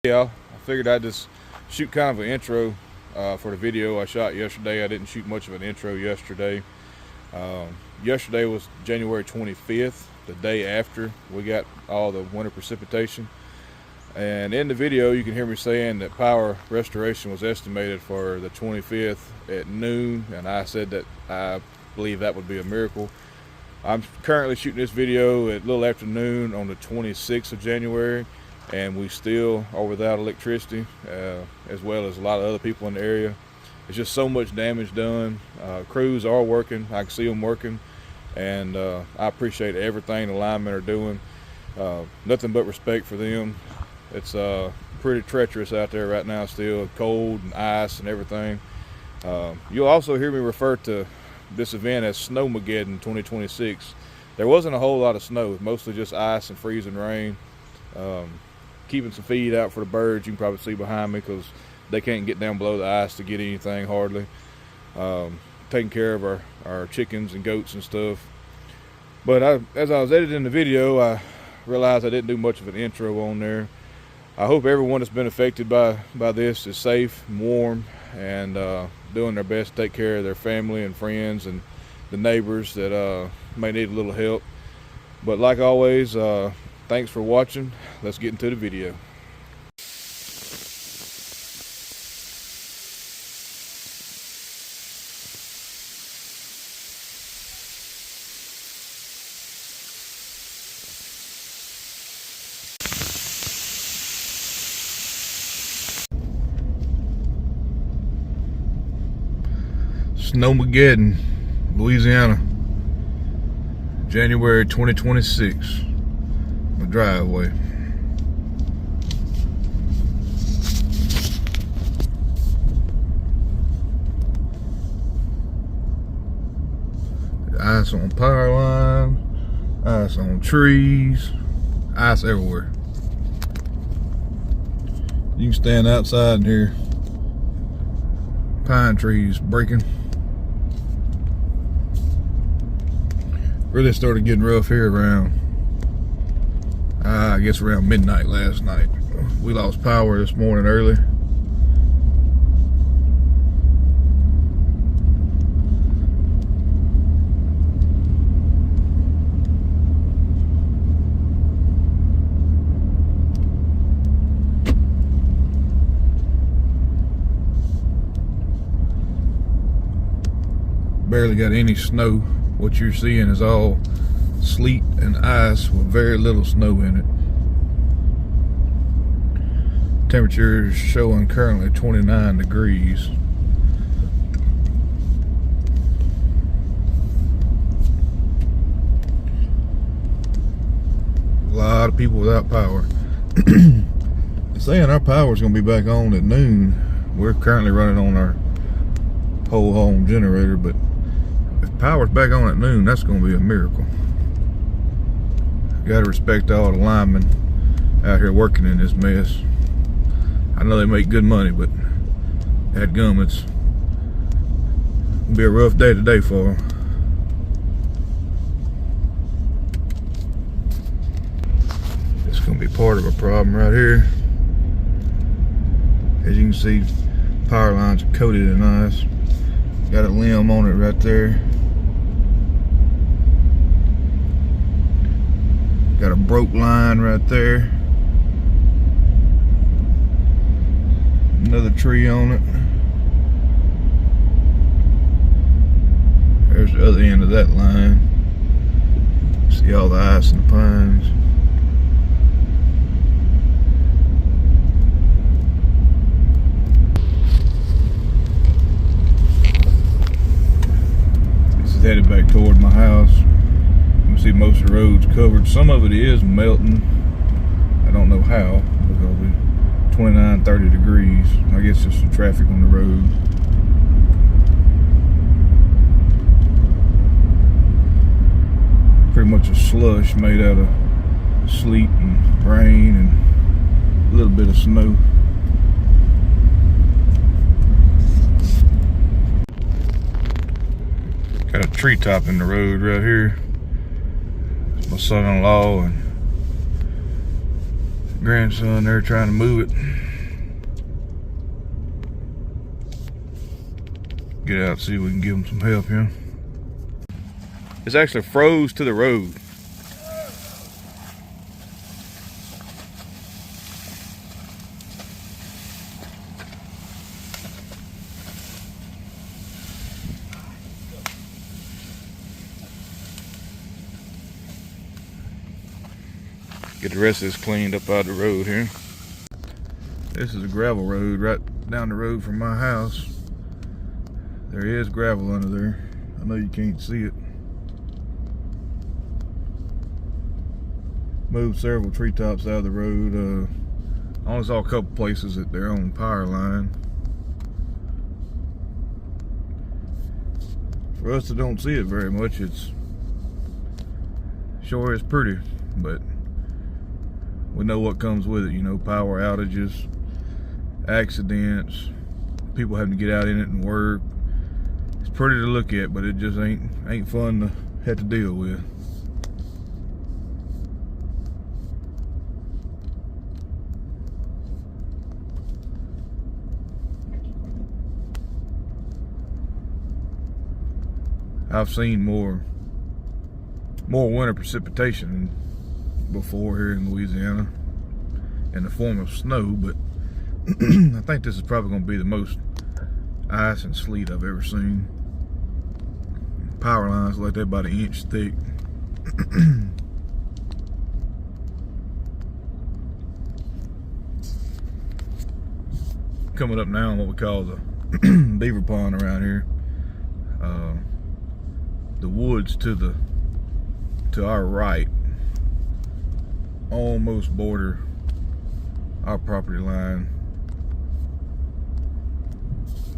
Yeah, I figured I'd just shoot kind of an intro for the video I shot yesterday. I didn't shoot much of an intro yesterday. Yesterday was January 25th, the day after we got all the winter precipitation. And in the video, you can hear me saying that power restoration was estimated for the 25th at noon, and I said that I believe that would be a miracle. I'm currently shooting this video at a little after noon on the 26th of January, and we still are without electricity, as well as a lot of other people in the area. It's just so much damage done. Crews are working. I can see them working, and I appreciate everything the linemen are doing. Nothing but respect for them. It's pretty treacherous out there right now still, cold and ice and everything. You'll also hear me refer to this event as Snowmageddon 2026. There wasn't a whole lot of snow, mostly just ice and freezing rain. Keeping some feed out for the birds. You can probably see behind me because they can't get down below the ice to get anything hardly. Taking care of our chickens and goats and stuff. But as I was editing the video, I realized I didn't do much of an intro on there. I hope everyone that's been affected by this is safe and warm and doing their best to take care of their family and friends and the neighbors that may need a little help. But like always, thanks for watching. Let's get into the video. Snowmageddon, Louisiana, January 2026. My driveway. Ice on power line, ice on trees, ice everywhere. You can stand outside and hear pine trees breaking. Really started getting rough here around, I guess around midnight last night. We lost power this morning early. Barely got any snow. What you're seeing is all sleet and ice with very little snow in it. Temperature is showing currently 29 degrees. A lot of people without power. They're saying our power is going to be back on at noon. We're currently running on our whole home generator, but if power's back on at noon, that's going to be a miracle. Got to respect all the linemen out here working in this mess. I know they make good money, but dadgum, it's going to be a rough day today for them. It's going to be part of a problem right here. As you can see, power lines are coated in ice. Got a limb on it right there. Got a broke line right there. Another tree on it. There's the other end of that line. See all the ice and the pines. Headed back toward my house. You can see most of the roads covered. Some of it is melting. I don't know how, because it's 29, 30 degrees. I guess just the traffic on the road. Pretty much a slush made out of sleet and rain and a little bit of snow. Got a treetop in the road right here. It's my son-in-law, and Grandson there trying to move it. Get out, see if we can give him some help here. It's actually froze to the road. Get the rest of this cleaned up out of the road here. This is a gravel road right down the road from my house. There is gravel under there. I know you can't see it. Moved several treetops out of the road. I only saw a couple places that they're on power line. For us that don't see it very much, it's sure is pretty, but we know what comes with it, you know, power outages, accidents, people having to get out in it and work. It's pretty to look at, but it just ain't fun to have to deal with. I've seen more winter precipitation before here in Louisiana in the form of snow, but I think this is probably going to be the most ice and sleet I've ever seen. Power lines like that about an inch thick. Coming up now on what we call the beaver pond around here. The woods to our right almost border our property line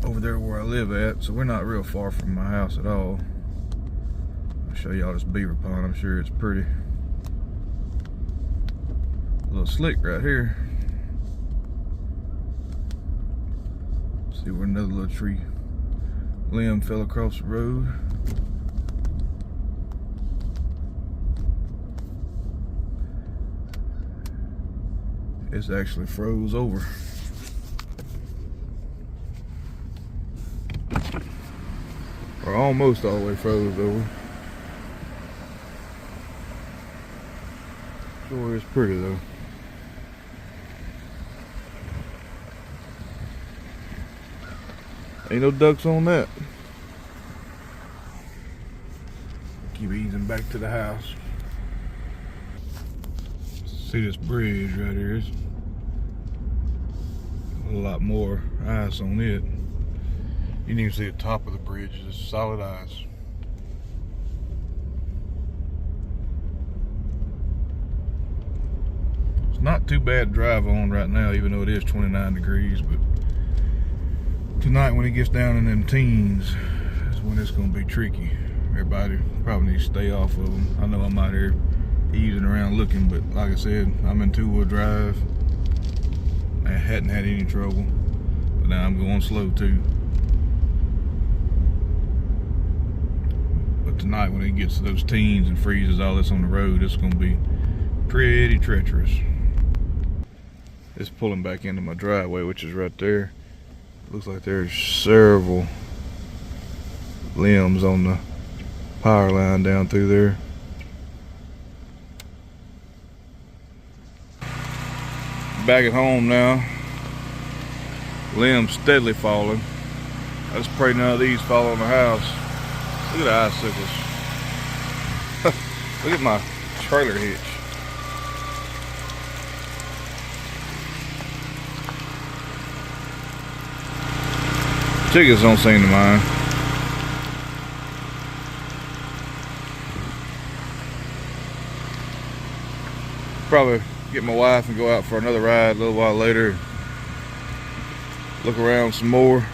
over there where I live at, so we're not real far from my house at all. I'll show y'all this beaver pond. I'm sure it's pretty. A little slick right here. See where another little tree limb fell across the road. It's actually froze over. Or almost all the way froze over. Sure is pretty though. Ain't no ducks on that. Keep easing back to the house. See this bridge right here? It's a lot more ice on it. You can even see the top of the bridge is just solid ice. It's not too bad to drive on right now, even though it is 29 degrees, but tonight when it gets down in them teens is when it's going to be tricky. Everybody probably needs to stay off of them. I know I'm out here easing around looking, but like I said, I'm in two-wheel drive. I hadn't had any trouble, but now I'm going slow too. But tonight when it gets to those teens and freezes all this on the road, it's going to be pretty treacherous. It's pulling back into my driveway, which is right there. Looks like there's several limbs on the power line down through there. Back at home now. Limbs steadily falling. I just pray none of these fall on the house. Look at the icicles. Look at my trailer hitch. Chickens don't seem to mind. Probably get my wife and go out for another ride a little while later. Look around some more.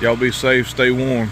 Y'all be safe, stay warm.